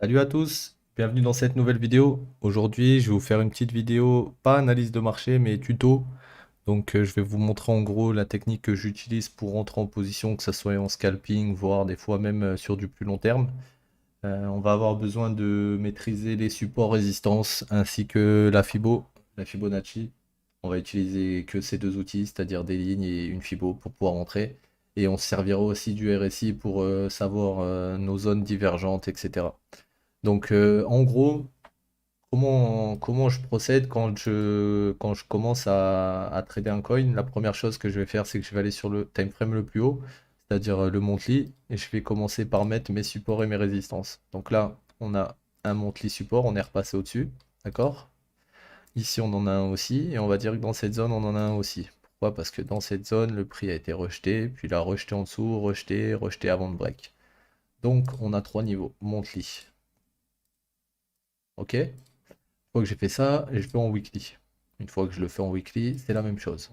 Salut à tous, bienvenue dans cette nouvelle vidéo. Aujourd'hui, je vais vous faire une petite vidéo, pas analyse de marché, mais tuto. Donc, je vais vous montrer en gros la technique que j'utilise pour rentrer en position, que ce soit en scalping, voire des fois même sur du plus long terme. On va avoir besoin de maîtriser les supports résistance ainsi que la Fibonacci. On va utiliser que ces deux outils, c'est-à-dire des lignes et une Fibo pour pouvoir rentrer. Et on se servira aussi du RSI pour savoir nos zones divergentes, etc. Donc, en gros, comment je procède quand je commence à trader un coin? La première chose que je vais faire, c'est que je vais aller sur le time frame le plus haut, c'est-à-dire le monthly, et je vais commencer par mettre mes supports et mes résistances. Donc là, on a un monthly support, on est repassé au-dessus, d'accord? Ici, on en a un aussi, et on va dire que dans cette zone, on en a un aussi. Pourquoi? Parce que dans cette zone, le prix a été rejeté, puis il a rejeté en dessous, rejeté, rejeté avant de break. Donc, on a trois niveaux, monthly. Ok? Une fois que j'ai fait ça, je vais en weekly. Une fois que je le fais en weekly, c'est la même chose.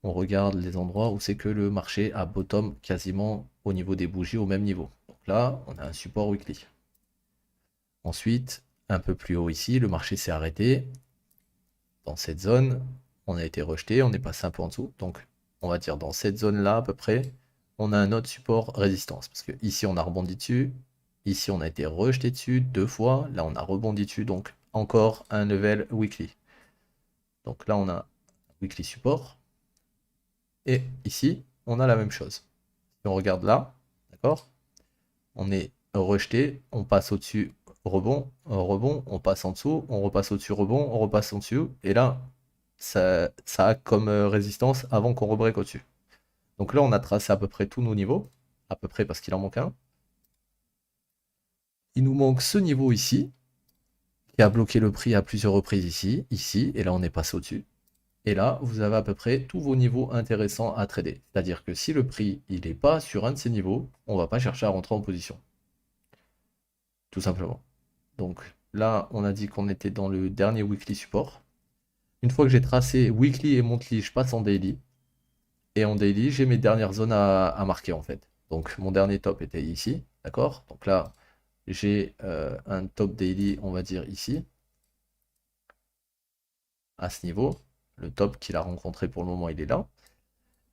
On regarde les endroits où c'est que le marché a bottom quasiment au niveau des bougies au même niveau. Donc là, on a un support weekly. Ensuite, un peu plus haut ici, le marché s'est arrêté. Dans cette zone, on a été rejeté, on est passé un peu en dessous. Donc, on va dire dans cette zone-là à peu près, on a un autre support résistance. Parce que ici, on a rebondi dessus. Ici, on a été rejeté dessus deux fois. Là, on a rebondi dessus. Donc, encore un level weekly. Donc là, on a weekly support. Et ici, on a la même chose. Si on regarde là, d'accord, on est rejeté, on passe au-dessus, rebond, rebond, on passe en dessous, on repasse au-dessus, rebond, on repasse en dessous. Et là, ça a comme résistance avant qu'on rebreak au-dessus. Donc là, on a tracé à peu près tous nos niveaux. À peu près parce qu'il en manque un. Il nous manque ce niveau ici, qui a bloqué le prix à plusieurs reprises ici, ici, et là, on est passé au-dessus. Et là, vous avez à peu près tous vos niveaux intéressants à trader. C'est-à-dire que si le prix il n'est pas sur un de ces niveaux, on ne va pas chercher à rentrer en position. Tout simplement. Donc là, on a dit qu'on était dans le dernier weekly support. Une fois que j'ai tracé weekly et monthly, je passe en daily. Et en daily, j'ai mes dernières zones à marquer en fait. Donc mon dernier top était ici, d'accord? Donc là, j'ai un top daily, on va dire ici, à ce niveau. Le top qu'il a rencontré pour le moment, il est là.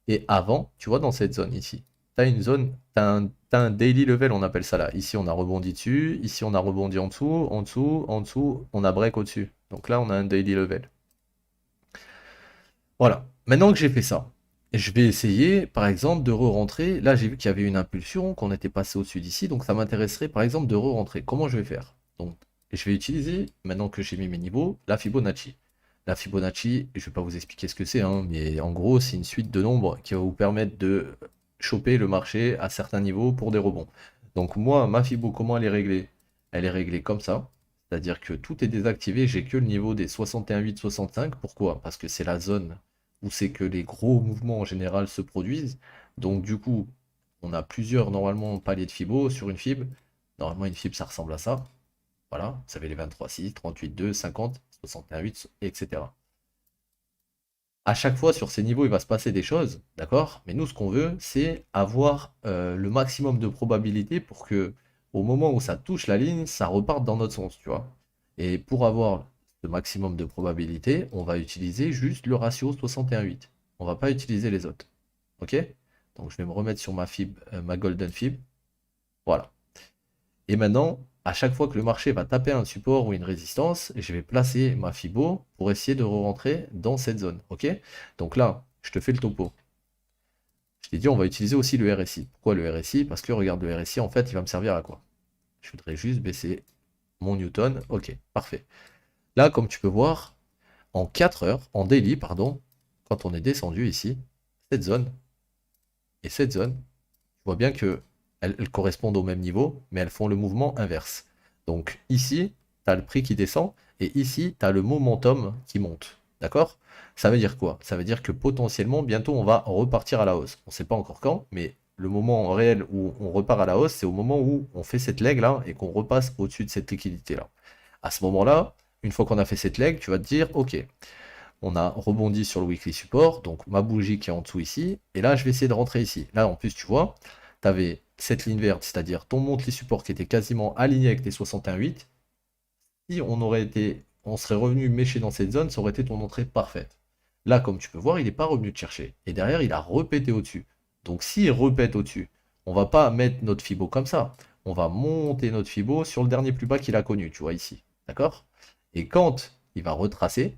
Et avant, tu vois, dans cette zone ici, tu as une zone, t'as un daily level, on appelle ça là. Ici, on a rebondi dessus, ici, on a rebondi en dessous, en dessous, en dessous, on a break au-dessus. Donc là, on a un daily level. Voilà. Maintenant que j'ai fait ça, je vais essayer, par exemple, de re-rentrer. Là, j'ai vu qu'il y avait une impulsion, qu'on était passé au-dessus d'ici, donc ça m'intéresserait, par exemple, de re-rentrer. Comment je vais faire? Donc, je vais utiliser, maintenant que j'ai mis mes niveaux, la Fibonacci. La Fibonacci, je ne vais pas vous expliquer ce que c'est, hein, mais en gros, c'est une suite de nombres qui va vous permettre de choper le marché à certains niveaux pour des rebonds. Donc moi, ma Fibo, comment elle est réglée? Elle est réglée comme ça. C'est-à-dire que tout est désactivé, j'ai que le niveau des 61,8-65. Pourquoi? Parce que c'est la zone où c'est que les gros mouvements en général se produisent. Donc du coup, on a plusieurs normalement paliers de Fibo sur une fibre. Normalement, une fibre, ça ressemble à ça. Voilà, vous avez les 23,6, 38,2, 50, 61,8, etc. À chaque fois, sur ces niveaux, il va se passer des choses, d'accord? Mais nous, ce qu'on veut, c'est avoir le maximum de probabilité pour que, au moment où ça touche la ligne, ça reparte dans notre sens, tu vois. Et pour avoir ce maximum de probabilité, on va utiliser juste le ratio 61,8. On va pas utiliser les autres. Ok? Donc, je vais me remettre sur ma fibre, ma golden fibre. Voilà. Et maintenant, à chaque fois que le marché va taper un support ou une résistance, je vais placer ma Fibo pour essayer de re-rentrer dans cette zone. Ok? Donc là, je te fais le topo. Je t'ai dit, on va utiliser aussi le RSI. Pourquoi le RSI? Parce que regarde, le RSI, en fait, il va me servir à quoi? Je voudrais juste baisser mon Newton. Ok, parfait. Là, comme tu peux voir, en 4 heures, en daily, pardon, quand on est descendu ici, cette zone et cette zone, tu vois bien que elles correspondent au même niveau, mais elles font le mouvement inverse. Donc ici, tu as le prix qui descend, et ici, tu as le momentum qui monte. D'accord? Ça veut dire quoi? Ça veut dire que potentiellement, bientôt, on va repartir à la hausse. On ne sait pas encore quand, mais le moment réel où on repart à la hausse, c'est au moment où on fait cette leg là et qu'on repasse au-dessus de cette liquidité là. À ce moment-là, une fois qu'on a fait cette leg, tu vas te dire, ok, on a rebondi sur le weekly support, donc ma bougie qui est en dessous ici, et là je vais essayer de rentrer ici. Là en plus tu vois, tu avais cette ligne verte, c'est-à-dire ton monthly support qui était quasiment aligné avec tes 61,8, si on serait revenu mécher dans cette zone, ça aurait été ton entrée parfaite. Là, comme tu peux voir, il n'est pas revenu te chercher. Et derrière, il a repété au-dessus. Donc s'il repète au-dessus, on va pas mettre notre Fibo comme ça. On va monter notre Fibo sur le dernier plus bas qu'il a connu, tu vois ici. D'accord? Et quand il va retracer,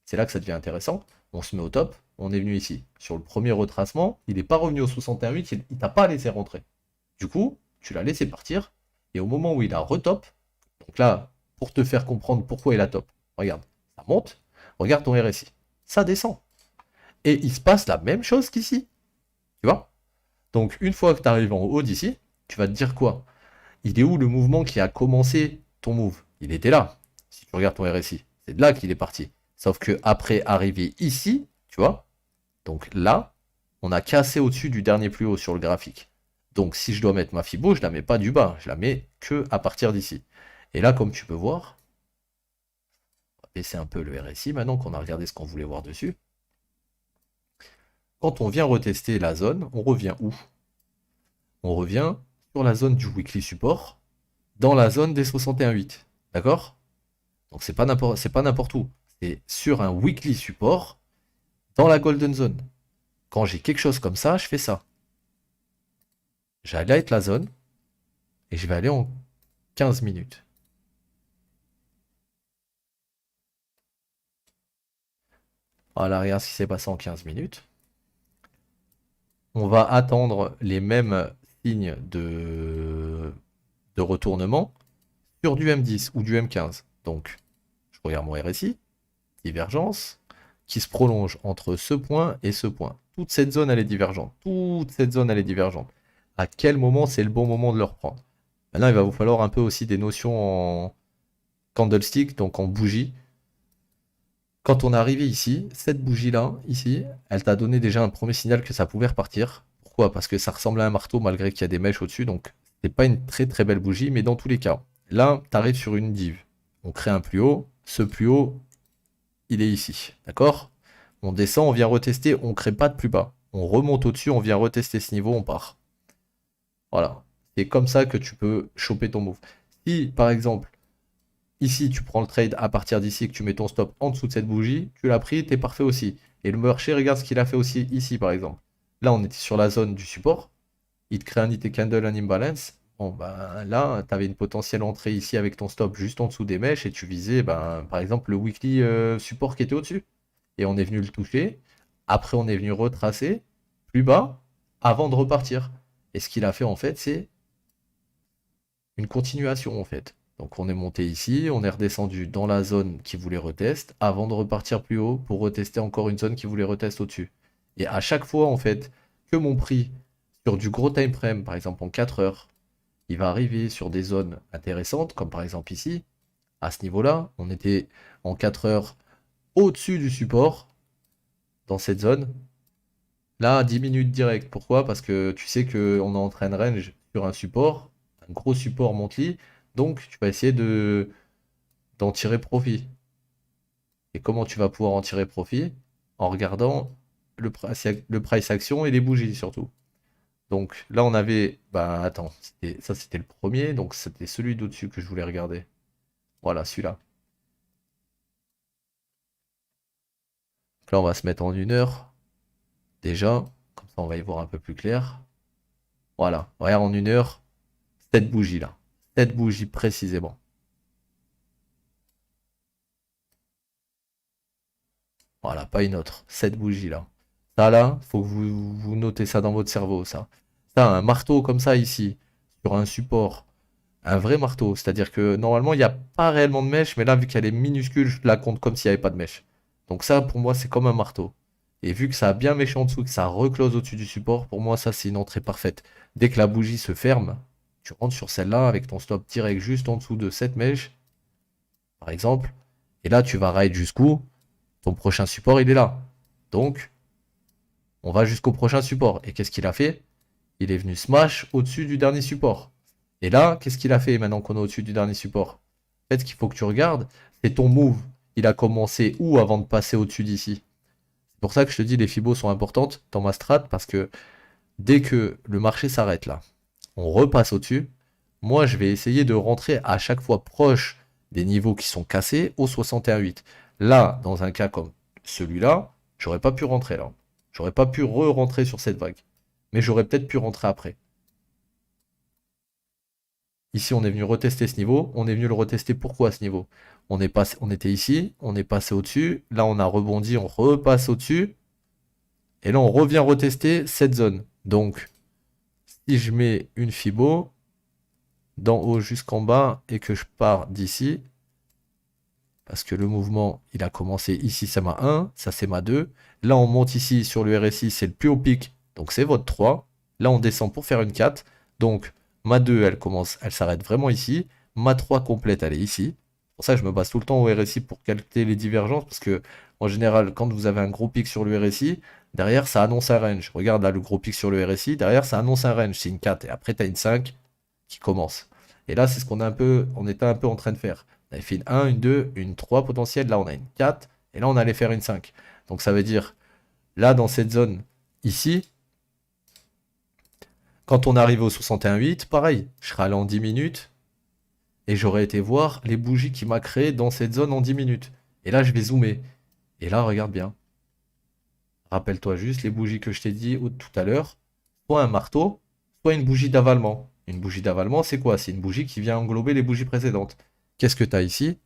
c'est là que ça devient intéressant. On se met au top, on est venu ici. Sur le premier retracement, il n'est pas revenu au 61,8, il t'a pas laissé rentrer. Du coup, tu l'as laissé partir. Et au moment où il a retop, donc là, pour te faire comprendre pourquoi il a top, regarde, ça monte, regarde ton RSI, ça descend. Et il se passe la même chose qu'ici. Tu vois? Donc une fois que tu arrives en haut d'ici, tu vas te dire quoi? Il est où le mouvement qui a commencé ton move? Il était là. Si tu regardes ton RSI, c'est de là qu'il est parti. Sauf que après arriver ici, tu vois, donc là, on a cassé au-dessus du dernier plus haut sur le graphique. Donc si je dois mettre ma Fibo, je la mets pas du bas, je la mets que à partir d'ici. Et là, comme tu peux voir, on va baisser un peu le RSI maintenant qu'on a regardé ce qu'on voulait voir dessus. Quand on vient retester la zone, on revient où? On revient sur la zone du weekly support, dans la zone des 61,8. D'accord? Donc c'est pas n'importe où. C'est sur un weekly support dans la golden zone. Quand j'ai quelque chose comme ça, je fais ça. J'highlight la zone et je vais aller en 15 minutes. Voilà, regarde ce qui s'est passé en 15 minutes. On va attendre les mêmes signes de retournement sur du M10 ou du M15. Donc, je regarde mon RSI, divergence, qui se prolonge entre ce point et ce point. Toute cette zone, elle est divergente. Toute cette zone, elle est divergente. À quel moment c'est le bon moment de le reprendre? Maintenant, il va vous falloir un peu aussi des notions en candlestick, donc en bougie. Quand on est arrivé ici, cette bougie-là, ici, elle t'a donné déjà un premier signal que ça pouvait repartir. Pourquoi? Parce que ça ressemble à un marteau malgré qu'il y a des mèches au-dessus, donc c'est pas une très très belle bougie, mais dans tous les cas, là, tu arrives sur une div. On crée un plus haut, ce plus haut, il est ici, d'accord? On descend, on vient retester, on crée pas de plus bas. On remonte au-dessus, on vient retester ce niveau, on part. Voilà. C'est comme ça que tu peux choper ton move. Si, par exemple, ici, tu prends le trade à partir d'ici et que tu mets ton stop en dessous de cette bougie, tu l'as pris, t'es parfait aussi. Et le marché, regarde ce qu'il a fait aussi ici, par exemple. Là, on était sur la zone du support. Il te crée un IT candle, un imbalance. Bon, ben là, tu avais une potentielle entrée ici avec ton stop juste en dessous des mèches et tu visais, ben, par exemple, le weekly support qui était au-dessus. Et on est venu le toucher. Après, on est venu retracer plus bas avant de repartir. Et ce qu'il a fait, en fait, c'est une continuation, en fait. Donc on est monté ici, on est redescendu dans la zone qui voulait retest avant de repartir plus haut pour retester encore une zone qui voulait retest au-dessus. Et à chaque fois, en fait, que mon prix sur du gros time frame, par exemple en 4 heures, il va arriver sur des zones intéressantes, comme par exemple ici, à ce niveau-là, on était en 4 heures au-dessus du support, dans cette zone. Là, 10 minutes direct. Pourquoi? Parce que tu sais qu'on est en train de range sur un support, un gros support monthly, donc tu vas essayer d'en tirer profit. Et comment tu vas pouvoir en tirer profit? En regardant le price action et les bougies surtout. Donc là, on avait... Bah attends, ça c'était le premier, donc c'était celui d'au-dessus que je voulais regarder. Voilà, celui-là. Donc là, on va se mettre en 1 heure. Déjà, comme ça on va y voir un peu plus clair. Voilà, regarde en 1 heure, cette bougie-là. Cette bougie précisément. Voilà, pas une autre. Cette bougie-là. Ça là, faut que vous notez ça dans votre cerveau, ça. Ça, un marteau comme ça ici, sur un support, un vrai marteau. C'est-à-dire que normalement, il n'y a pas réellement de mèche, mais là, vu qu'elle est minuscule, je la compte comme s'il n'y avait pas de mèche. Donc ça, pour moi, c'est comme un marteau. Et vu que ça a bien méché en dessous, que ça reclose au-dessus du support, pour moi, ça, c'est une entrée parfaite. Dès que la bougie se ferme, tu rentres sur celle-là avec ton stop direct juste en dessous de cette mèche, par exemple. Et là, tu vas ride jusqu'où? Ton prochain support, il est là. Donc, on va jusqu'au prochain support. Et qu'est-ce qu'il a fait? Il est venu smash au-dessus du dernier support. Et là, qu'est-ce qu'il a fait maintenant qu'on est au-dessus du dernier support? En fait, ce qu'il faut que tu regardes, c'est ton move. Il a commencé où avant de passer au-dessus d'ici? C'est pour ça que je te dis les fibos sont importantes dans ma strat parce que dès que le marché s'arrête là, on repasse au-dessus. Moi, je vais essayer de rentrer à chaque fois proche des niveaux qui sont cassés au 61,8. Là, dans un cas comme celui-là, j'aurais pas pu rentrer là. J'aurais pas pu re-rentrer sur cette vague. Mais j'aurais peut-être pu rentrer après. Ici, on est venu retester ce niveau. On est venu le retester pourquoi ce niveau? On était ici, on est passé au-dessus. Là, on a rebondi, on repasse au-dessus. Et là, on revient retester cette zone. Donc, si je mets une Fibo d'en haut jusqu'en bas et que je pars d'ici, parce que le mouvement, il a commencé ici, c'est ma 1, ça c'est ma 2. Là, on monte ici sur le RSI, c'est le plus haut pic, donc c'est votre 3. Là, on descend pour faire une 4. Donc, ma 2, elle commence, elle s'arrête vraiment ici. Ma 3 complète, elle est ici. Pour ça, je me base tout le temps au RSI pour calculer les divergences, parce que, en général, quand vous avez un gros pic sur le RSI, derrière, ça annonce un range. Regarde là, le gros pic sur le RSI, derrière, ça annonce un range. C'est une 4, et après, tu as une 5 qui commence. Et là, c'est ce on était un peu en train de faire. On avait fait une 1, une 2, une 3 potentielle. Là, on a une 4. Et là, on allait faire une 5. Donc, ça veut dire, là, dans cette zone, ici, quand on arrive au 61,8, pareil, je serais allé en 10 minutes. Et j'aurais été voir les bougies qui m'a créé dans cette zone en 10 minutes. Et là, je vais zoomer. Et là, regarde bien. Rappelle-toi juste les bougies que je t'ai dit tout à l'heure. Soit un marteau, soit une bougie d'avalement. Une bougie d'avalement, c'est quoi? C'est une bougie qui vient englober les bougies précédentes. Qu'est-ce que tu as ici?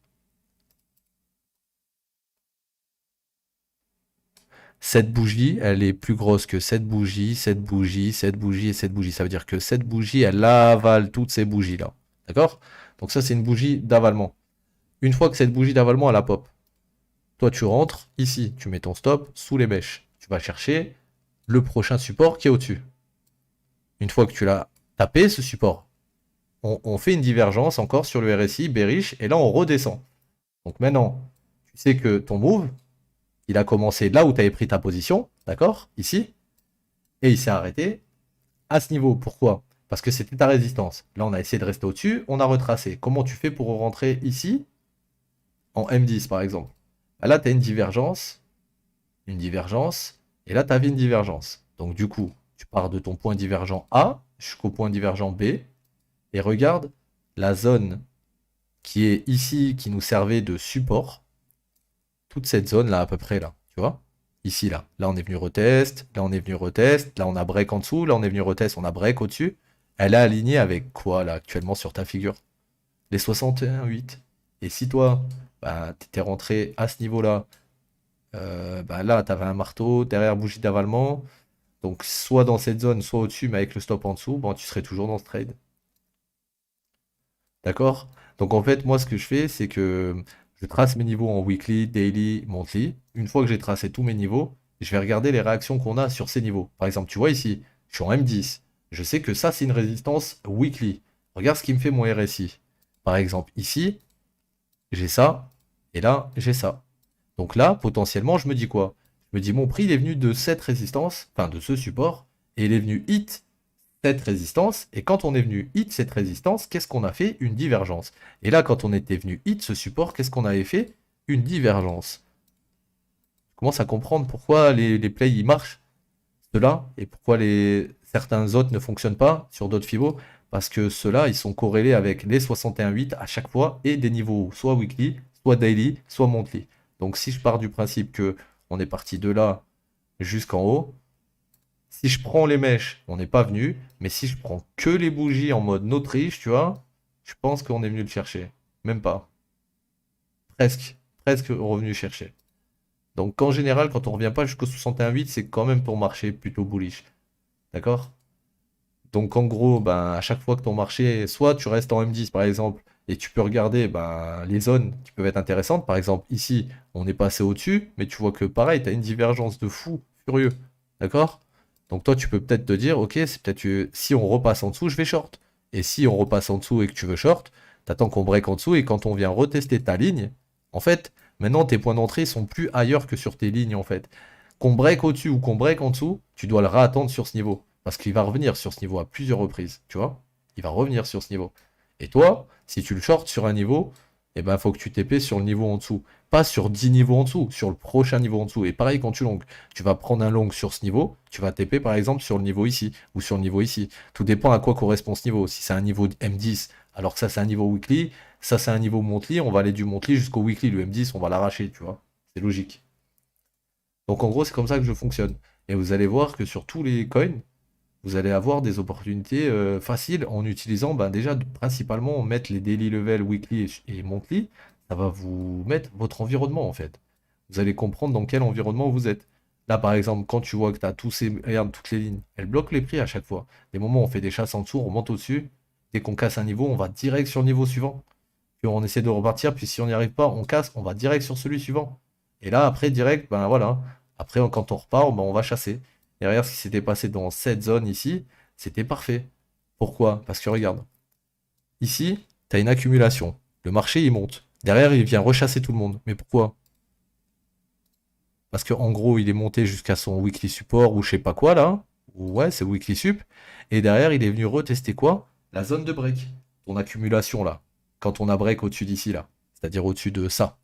Cette bougie, elle est plus grosse que cette bougie, cette bougie, cette bougie et cette bougie. Ça veut dire que cette bougie, elle avale toutes ces bougies-là. D'accord? Donc ça, c'est une bougie d'avalement. Une fois que cette bougie d'avalement, elle a pop, toi, tu rentres ici, tu mets ton stop sous les mèches. Tu vas chercher le prochain support qui est au-dessus. Une fois que tu l'as tapé, ce support, on fait une divergence encore sur le RSI, bearish, et là, on redescend. Donc maintenant, tu sais que ton move, il a commencé là où tu avais pris ta position, d'accord? Ici. Et il s'est arrêté à ce niveau. Pourquoi? Parce que c'était ta résistance. Là, on a essayé de rester au-dessus, on a retracé. Comment tu fais pour rentrer ici, en M10 par exemple? Là, tu as une divergence, et là, tu avais une divergence. Donc du coup, tu pars de ton point divergent A jusqu'au point divergent B, et regarde la zone qui est ici, qui nous servait de support. Toute cette zone là, à peu près là, tu vois? Ici, là. Là, on est venu retest, là, on est venu retest, là, on a break en dessous, là, on est venu retest, on a break au-dessus. Elle est alignée avec quoi, là, actuellement, sur ta figure? Les 61,8. Et si toi, bah, t'étais rentré à ce niveau-là, bah, là, t'avais un marteau, derrière bougie d'avalement, donc soit dans cette zone, soit au-dessus, mais avec le stop en dessous, bon, tu serais toujours dans ce trade. D'accord? Donc en fait, moi, ce que je fais, c'est que je trace mes niveaux en weekly, daily, monthly. Une fois que j'ai tracé tous mes niveaux, je vais regarder les réactions qu'on a sur ces niveaux. Par exemple, tu vois ici, je suis en M10. Je sais que ça, c'est une résistance weekly. Regarde ce qui me fait mon RSI. Par exemple, ici, j'ai ça, et là, j'ai ça. Donc là, potentiellement, je me dis quoi? Je me dis, mon prix, il est venu de cette résistance, enfin de ce support, et il est venu hit cette résistance, et quand on est venu hit cette résistance, qu'est-ce qu'on a fait? Une divergence. Et là, quand on était venu hit ce support, qu'est-ce qu'on avait fait? Une divergence. Je commence à comprendre pourquoi les plays ils marchent, ceux-là, et pourquoi certains autres ne fonctionnent pas sur d'autres Fibos, parce que ceux-là, ils sont corrélés avec les 61,8 à chaque fois, et des niveaux soit weekly, soit daily, soit monthly. Donc si je pars du principe que on est parti de là jusqu'en haut, si je prends les mèches, on n'est pas venu. Mais si je prends que les bougies en mode Autriche, tu vois, je pense qu'on est venu le chercher. Même pas. Presque. Presque revenu chercher. Donc en général, quand on revient pas jusqu'au 61,8, c'est quand même pour marcher plutôt bullish. D'accord? Donc en gros, ben, à chaque fois que ton marché, soit tu restes en M10 par exemple, et tu peux regarder ben, les zones qui peuvent être intéressantes. Par exemple, ici, on est passé au-dessus, mais tu vois que pareil, tu as une divergence de fou furieux. D'accord? Donc toi, tu peux peut-être te dire, ok, c'est peut-être si on repasse en dessous, je vais short. Et si on repasse en dessous et que tu veux short, t'attends qu'on break en dessous et quand on vient retester ta ligne, en fait, maintenant tes points d'entrée sont plus ailleurs que sur tes lignes en fait. Qu'on break au-dessus ou qu'on break en dessous, tu dois le réattendre sur ce niveau. Parce qu'il va revenir sur ce niveau à plusieurs reprises, tu vois? Il va revenir sur ce niveau. Et toi, si tu le short sur un niveau, et ben faut que tu TP sur le niveau en dessous. Pas sur 10 niveaux en dessous, sur le prochain niveau en dessous. Et pareil quand tu long. Tu vas prendre un long sur ce niveau, tu vas TP par exemple sur le niveau ici, ou sur le niveau ici. Tout dépend à quoi correspond ce niveau. Si c'est un niveau M10, alors que ça c'est un niveau weekly, ça c'est un niveau monthly, on va aller du monthly jusqu'au weekly. Le M10, on va l'arracher, tu vois. C'est logique. Donc en gros, c'est comme ça que je fonctionne. Et vous allez voir que sur tous les coins, vous allez avoir des opportunités faciles en utilisant déjà principalement mettre les daily level, weekly et monthly. Ça va vous mettre votre environnement en fait. Vous allez comprendre dans quel environnement vous êtes. Là par exemple, quand tu vois que tu as tous ces. Regarde, toutes les lignes, elles bloquent les prix à chaque fois. Des moments où on fait des chasses en dessous, on monte au-dessus. Dès qu'on casse un niveau, on va direct sur le niveau suivant. Puis on essaie de repartir, puis si on n'y arrive pas, on casse, on va direct sur celui suivant. Et là, après, direct, ben voilà. Après, quand on repart, ben, on va chasser. Derrière, ce qui s'était passé dans cette zone ici, c'était parfait. Pourquoi? Parce que regarde, ici, tu as une accumulation. Le marché, il monte. Derrière, il vient rechasser tout le monde. Mais pourquoi? Parce qu'en gros, il est monté jusqu'à son weekly support ou je sais pas quoi là. Ouais, c'est weekly sup. Et derrière, il est venu retester quoi? La zone de break. Ton accumulation là. Quand on a break au-dessus d'ici là. C'est-à-dire au-dessus de ça.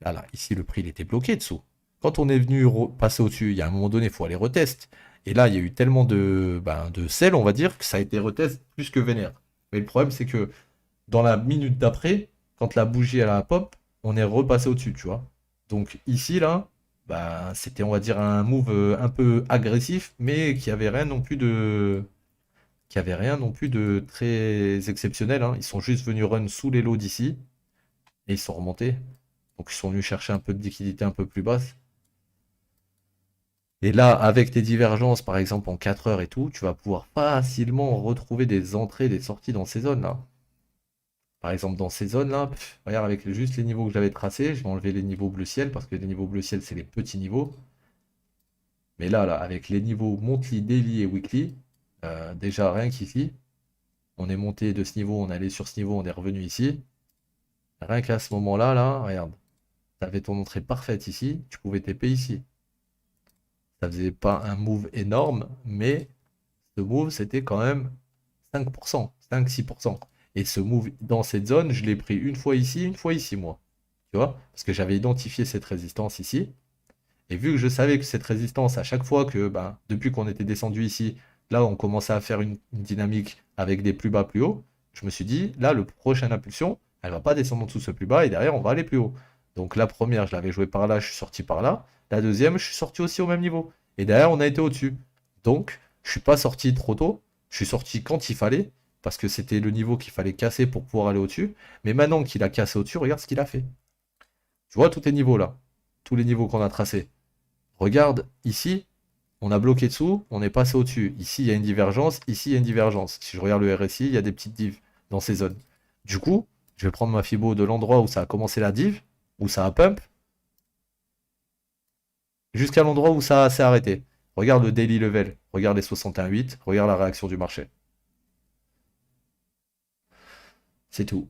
Là, là, ici, le prix, il était bloqué dessous. Quand on est venu passer au-dessus, il y a un moment donné, il faut aller retest. Et là, il y a eu tellement de sell, on va dire, que ça a été retest plus que vénère. Mais le problème, c'est que dans la minute d'après, quand la bougie elle a pop, on est repassé au-dessus, tu vois. Donc ici, là, c'était, on va dire, un move un peu agressif, mais qui avait rien non plus de très exceptionnel, hein. Ils sont juste venus run sous les lots d'ici et ils sont remontés. Donc ils sont venus chercher un peu de liquidité un peu plus basse. Et là, avec tes divergences, par exemple en 4 heures et tout, tu vas pouvoir facilement retrouver des entrées, des sorties dans ces zones-là. Par exemple, dans ces zones-là, regarde avec juste les niveaux que j'avais tracés, je vais enlever les niveaux bleu ciel, parce que les niveaux bleu ciel, c'est les petits niveaux. Mais là, avec les niveaux monthly, daily et weekly, déjà rien qu'ici, on est monté de ce niveau, on est allé sur ce niveau, on est revenu ici. Rien qu'à ce moment-là, là, regarde, tu avais ton entrée parfaite ici, tu pouvais TP ici. Ça faisait pas un move énorme, mais ce move, c'était quand même 5%, 5-6%. Et ce move dans cette zone, je l'ai pris une fois ici, moi. Tu vois? Parce que j'avais identifié cette résistance ici. Et vu que je savais que cette résistance, à chaque fois que, depuis qu'on était descendu ici, là, on commençait à faire une dynamique avec des plus bas plus haut, je me suis dit, là, le prochain impulsion, elle va pas descendre en dessous de ce plus bas, et derrière, on va aller plus haut. Donc la première, je l'avais joué par là, je suis sorti par là. La deuxième, je suis sorti aussi au même niveau. Et derrière, on a été au-dessus. Donc, je suis pas sorti trop tôt, je suis sorti quand il fallait, parce que c'était le niveau qu'il fallait casser pour pouvoir aller au-dessus. Mais maintenant qu'il a cassé au-dessus, regarde ce qu'il a fait. Tu vois tous les niveaux là, tous les niveaux qu'on a tracés. Regarde, ici, on a bloqué dessous, on est passé au-dessus. Ici, il y a une divergence, ici, il y a une divergence. Si je regarde le RSI, il y a des petites divs dans ces zones. Du coup, je vais prendre ma Fibo de l'endroit où ça a commencé la div, où ça a pump, jusqu'à l'endroit où ça s'est arrêté. Regarde le daily level, regarde les 61,8, regarde la réaction du marché. C'est tout.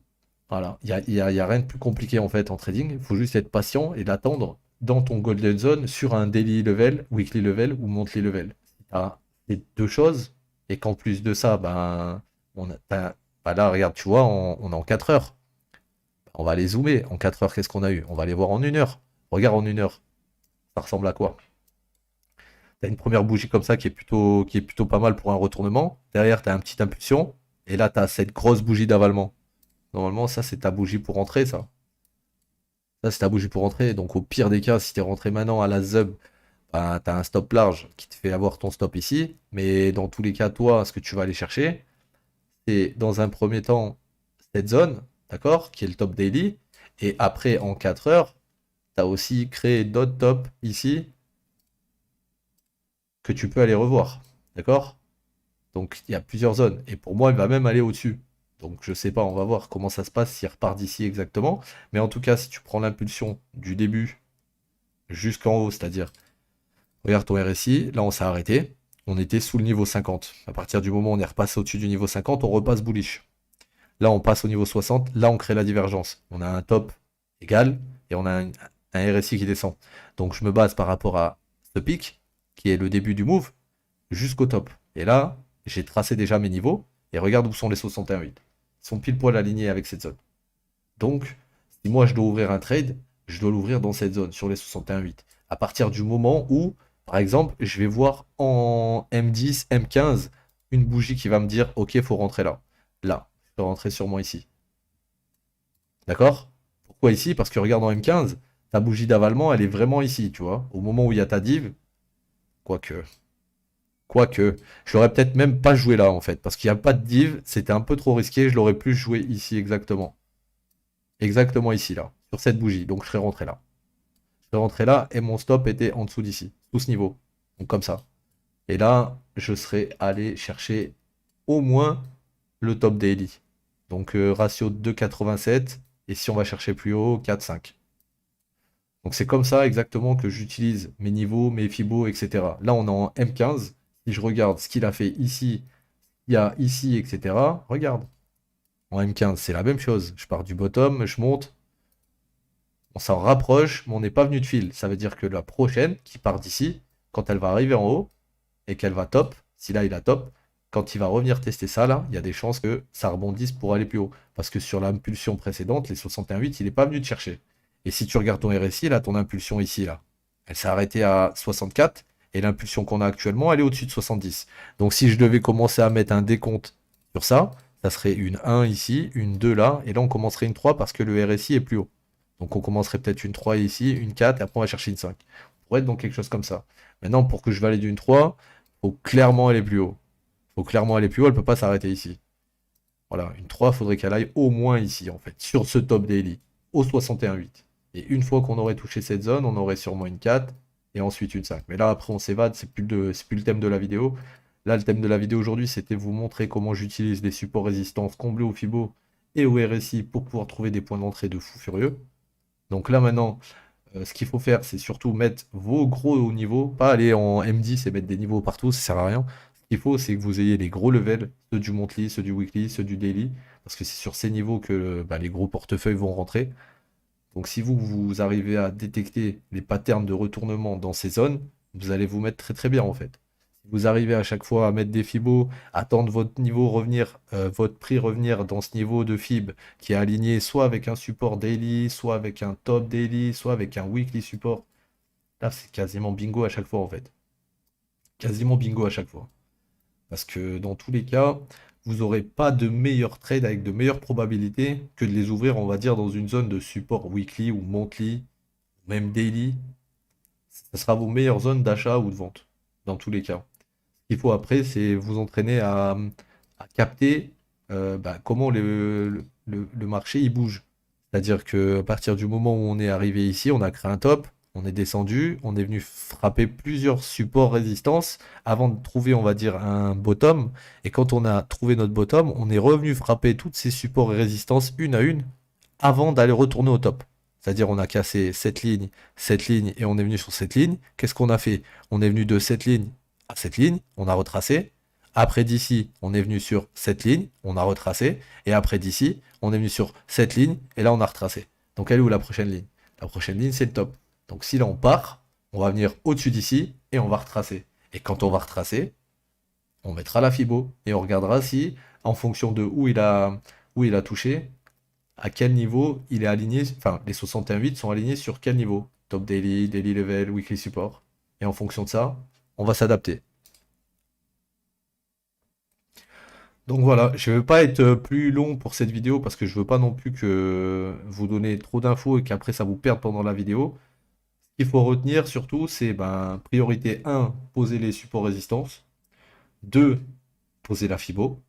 Voilà, il y a rien de plus compliqué en fait en trading. Il faut juste être patient et l'attendre dans ton golden zone sur un daily level, weekly level ou monthly level. Si tu as ces deux choses et qu'en plus de ça, là, regarde, tu vois, on est en 4 heures. On va aller zoomer. En 4 heures, qu'est-ce qu'on a eu? On va aller voir en 1 heure. Regarde en 1 heure. Ça ressemble à quoi? Tu as une première bougie comme ça qui est plutôt pas mal pour un retournement. Derrière, tu as un petit impulsion. Et là, tu as cette grosse bougie d'avalement. Normalement, ça, c'est ta bougie pour rentrer, ça. Ça, c'est ta bougie pour rentrer. Donc, au pire des cas, si tu es rentré maintenant à la ZUB, tu as un stop large qui te fait avoir ton stop ici. Mais dans tous les cas, toi, ce que tu vas aller chercher, c'est dans un premier temps cette zone, d'accord, qui est le top daily. Et après, en 4 heures, tu as aussi créé d'autres tops ici que tu peux aller revoir. D'accord? Donc, il y a plusieurs zones. Et pour moi, il va même aller au-dessus. Donc, je sais pas, on va voir comment ça se passe s'il repart d'ici exactement. Mais en tout cas, si tu prends l'impulsion du début jusqu'en haut, c'est-à-dire, regarde ton RSI, là, on s'est arrêté. On était sous le niveau 50. À partir du moment où on est repassé au-dessus du niveau 50, on repasse bullish. Là, on passe au niveau 60. Là, on crée la divergence. On a un top égal et on a un RSI qui descend. Donc, je me base par rapport à ce pic, qui est le début du move, jusqu'au top. Et là, j'ai tracé déjà mes niveaux. Et regarde où sont les 61,8. Ils sont pile poil alignés avec cette zone. Donc, Si moi je dois ouvrir un trade, je dois l'ouvrir dans cette zone, sur les 61,8. À partir du moment où, par exemple, je vais voir en M10, M15, une bougie qui va me dire, ok, il faut rentrer là. Là, je peux rentrer sûrement ici. D'accord? Pourquoi ici? Parce que regarde en M15, ta bougie d'avalement, elle est vraiment ici, tu vois. Au moment où il y a ta div, quoique, quoique, je l'aurais peut-être même pas joué là, en fait. Parce qu'il n'y a pas de div, c'était un peu trop risqué, je l'aurais plus joué ici exactement. Exactement ici, là, sur cette bougie. Donc je serais rentré là. Je serais rentré là et mon stop était en dessous d'ici, sous ce niveau. Donc comme ça. Et là, je serais allé chercher au moins le top daily. Donc ratio 2,87. Et si on va chercher plus haut, 4,5. Donc c'est comme ça exactement que j'utilise mes niveaux, mes fibos, etc. Là, on est en M15. Si je regarde ce qu'il a fait ici, il y a ici, etc. Regarde. En M15, c'est la même chose. Je pars du bottom, je monte, on s'en rapproche, mais on n'est pas venu de fil. Ça veut dire que la prochaine, qui part d'ici, quand elle va arriver en haut et qu'elle va top, si là il a top, quand il va revenir tester ça, là, il y a des chances que ça rebondisse pour aller plus haut. Parce que sur l'impulsion précédente, les 61,8, il n'est pas venu te chercher. Et si tu regardes ton RSI, là, ton impulsion ici, là, elle s'est arrêtée à 64, et l'impulsion qu'on a actuellement, elle est au-dessus de 70. Donc si je devais commencer à mettre un décompte sur ça serait une 1 ici, une 2 là, et là on commencerait une 3 parce que le RSI est plus haut. Donc on commencerait peut-être une 3 ici, une 4, et après on va chercher une 5. On pourrait être dans quelque chose comme ça. Maintenant, pour que je valide une 3, faut clairement aller plus haut. Faut clairement aller plus haut, elle peut pas s'arrêter ici. Voilà, une 3, faudrait qu'elle aille au moins ici, en fait, sur ce top daily, au 61,8. Et une fois qu'on aurait touché cette zone, on aurait sûrement une 4 et ensuite une 5. Mais là, après, on s'évade, c'est plus le thème de la vidéo. Là, le thème de la vidéo aujourd'hui, c'était vous montrer comment j'utilise les supports résistance comblés au Fibo et au RSI pour pouvoir trouver des points d'entrée de fou furieux. Donc là, maintenant, ce qu'il faut faire, c'est surtout mettre vos gros niveaux, pas aller en M10 et mettre des niveaux partout, ça sert à rien. Ce qu'il faut, c'est que vous ayez les gros levels, ceux du monthly, ceux du weekly, ceux du daily, parce que c'est sur ces niveaux que bah, les gros portefeuilles vont rentrer. Donc si vous arrivez à détecter les patterns de retournement dans ces zones, vous allez vous mettre très très bien en fait. Si vous arrivez à chaque fois à mettre des fibos, attendre votre niveau revenir, votre prix revenir dans ce niveau de fib qui est aligné soit avec un support daily, soit avec un top daily, soit avec un weekly support. Là, c'est quasiment bingo à chaque fois en fait. Quasiment bingo à chaque fois. Parce que dans tous les cas, vous n'aurez pas de meilleur trade avec de meilleures probabilités que de les ouvrir, on va dire, dans une zone de support weekly ou monthly, même daily. Ce sera vos meilleures zones d'achat ou de vente, dans tous les cas. Ce qu'il faut après, c'est vous entraîner à capter bah, comment le marché il bouge. C'est-à-dire qu'à partir du moment où on est arrivé ici, on a créé un top, on est descendu, on est venu frapper plusieurs supports résistance avant de trouver, on va dire, un bottom. Et quand on a trouvé notre bottom, on est revenu frapper toutes ces supports et résistances une à une avant d'aller retourner au top. C'est-à-dire on a cassé cette ligne et on est venu sur cette ligne. Qu'est-ce qu'on a fait? On est venu de cette ligne à cette ligne, on a retracé. Après d'ici, on est venu sur cette ligne, on a retracé. Et après d'ici, on est venu sur cette ligne et là on a retracé. Donc elle est où la prochaine ligne? La prochaine ligne c'est le top. Donc si là on part, on va venir au-dessus d'ici et on va retracer. Et quand on va retracer, on mettra la fibo et on regardera si, en fonction de où il a touché, à quel niveau il est aligné, enfin les 61,8 sont alignés sur quel niveau? Top daily, daily level, weekly support. Et en fonction de ça, on va s'adapter. Donc voilà, je ne veux pas être plus long pour cette vidéo parce que je veux pas non plus que vous donner trop d'infos et qu'après ça vous perde pendant la vidéo. Ce qu'il faut retenir surtout, c'est ben, priorité 1, poser les supports résistance. 2, poser la fibo.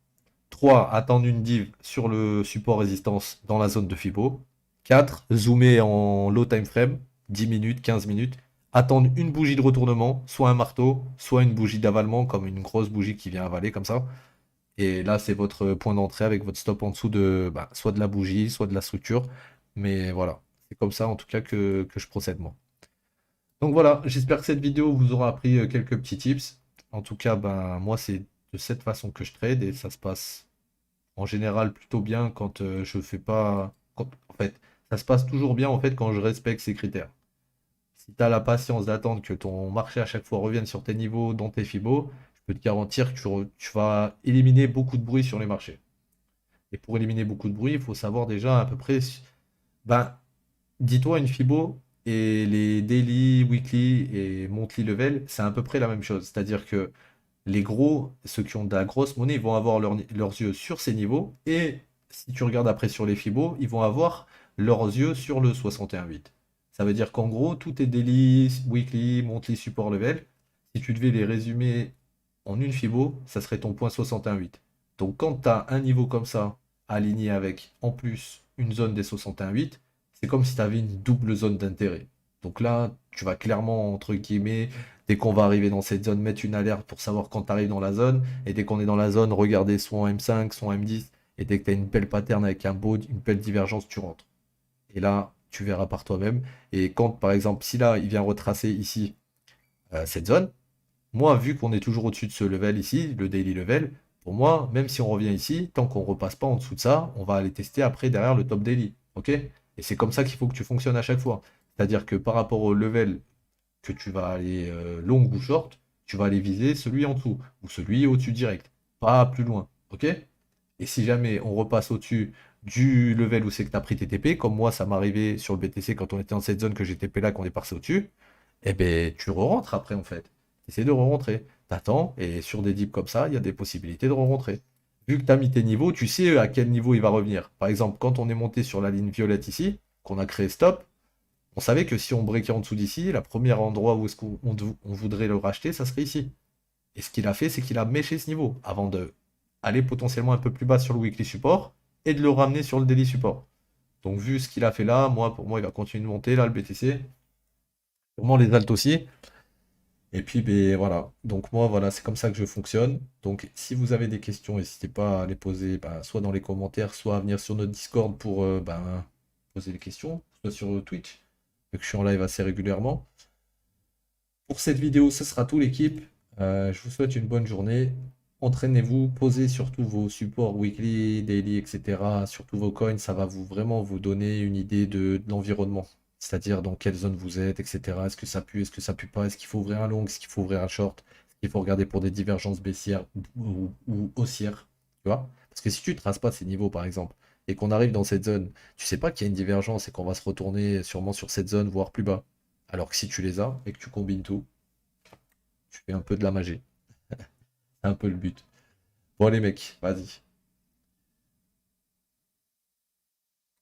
3, attendre une div sur le support résistance dans la zone de Fibo. 4, zoomer en low time frame, 10 minutes, 15 minutes. Attendre une bougie de retournement, soit un marteau, soit une bougie d'avalement, comme une grosse bougie qui vient avaler comme ça. Et là, c'est votre point d'entrée avec votre stop en dessous de bah, soit de la bougie, soit de la structure. Mais voilà, c'est comme ça en tout cas que je procède moi. Donc voilà, j'espère que cette vidéo vous aura appris quelques petits tips. En tout cas, ben, moi, c'est de cette façon que je trade et ça se passe en général plutôt bien quand je fais pas. En fait, ça se passe toujours bien en fait quand je respecte ces critères. Si tu as la patience d'attendre que ton marché à chaque fois revienne sur tes niveaux, dans tes fibos, je peux te garantir que tu vas éliminer beaucoup de bruit sur les marchés. Et pour éliminer beaucoup de bruit, il faut savoir déjà à peu près ben, dis-toi une Fibo et les daily, weekly et monthly level, c'est à peu près la même chose. C'est-à-dire que les gros, ceux qui ont de la grosse monnaie, ils vont avoir leurs yeux sur ces niveaux. Et si tu regardes après sur les Fibos, ils vont avoir leurs yeux sur le 61,8. Ça veut dire qu'en gros, tout est daily, weekly, monthly, support level. Si tu devais les résumer en une Fibo, ça serait ton point 61,8. Donc quand tu as un niveau comme ça, aligné avec en plus une zone des 61,8, c'est comme si tu avais une double zone d'intérêt. Donc là, tu vas clairement, entre guillemets, dès qu'on va arriver dans cette zone, mettre une alerte pour savoir quand tu arrives dans la zone. Et dès qu'on est dans la zone, regarder soit en M5, soit en M10. Et dès que tu as une belle pattern avec une belle divergence, tu rentres. Et là, tu verras par toi-même. Et quand, par exemple, si là, il vient retracer ici cette zone, moi, vu qu'on est toujours au-dessus de ce level ici, le daily level, pour moi, même si on revient ici, tant qu'on repasse pas en dessous de ça, on va aller tester après derrière le top daily. Ok? Et c'est comme ça qu'il faut que tu fonctionnes à chaque fois. C'est-à-dire que par rapport au level que tu vas aller long ou short, tu vas aller viser celui en dessous ou celui au-dessus direct, pas plus loin. Ok? Et si jamais on repasse au-dessus du level où c'est que tu as pris tes TP, comme moi ça m'arrivait sur le BTC quand on était dans cette zone que j'ai TP là, qu'on est passé au-dessus, eh ben tu re-rentres après en fait. Essaie de re-rentrer. T'attends et sur des dips comme ça, il y a des possibilités de re-rentrer. Vu que tu as mis tes niveaux, tu sais à quel niveau il va revenir. Par exemple, quand on est monté sur la ligne violette ici, qu'on a créé stop, on savait que si on breakait en dessous d'ici, la première endroit où est-ce on voudrait le racheter, ça serait ici. Et ce qu'il a fait, c'est qu'il a méché ce niveau avant de aller potentiellement un peu plus bas sur le weekly support et de le ramener sur le daily support. Donc vu ce qu'il a fait là, moi pour moi il va continuer de monter là le BTC, sûrement les alts aussi. Et puis ben voilà. Donc moi voilà, c'est comme ça que je fonctionne. Donc si vous avez des questions, n'hésitez pas à les poser soit dans les commentaires, soit à venir sur notre Discord pour poser les questions, soit sur Twitch, vu que je suis en live assez régulièrement. Pour cette vidéo, ce sera tout l'équipe. Je vous souhaite une bonne journée. Entraînez-vous, posez surtout vos supports weekly, daily, etc. Surtout vos coins, ça va vraiment vous donner une idée de l'environnement. C'est-à-dire dans quelle zone vous êtes, etc. Est-ce que ça pue, est-ce que ça pue pas, est-ce qu'il faut ouvrir un long, est-ce qu'il faut ouvrir un short, est-ce qu'il faut regarder pour des divergences baissières ou haussières. Tu vois? Parce que si tu ne traces pas ces niveaux, par exemple, et qu'on arrive dans cette zone, tu sais pas qu'il y a une divergence et qu'on va se retourner sûrement sur cette zone, voire plus bas. Alors que si tu les as et que tu combines tout, tu fais un peu de la magie. C'est un peu le but. Bon, les mecs, vas-y.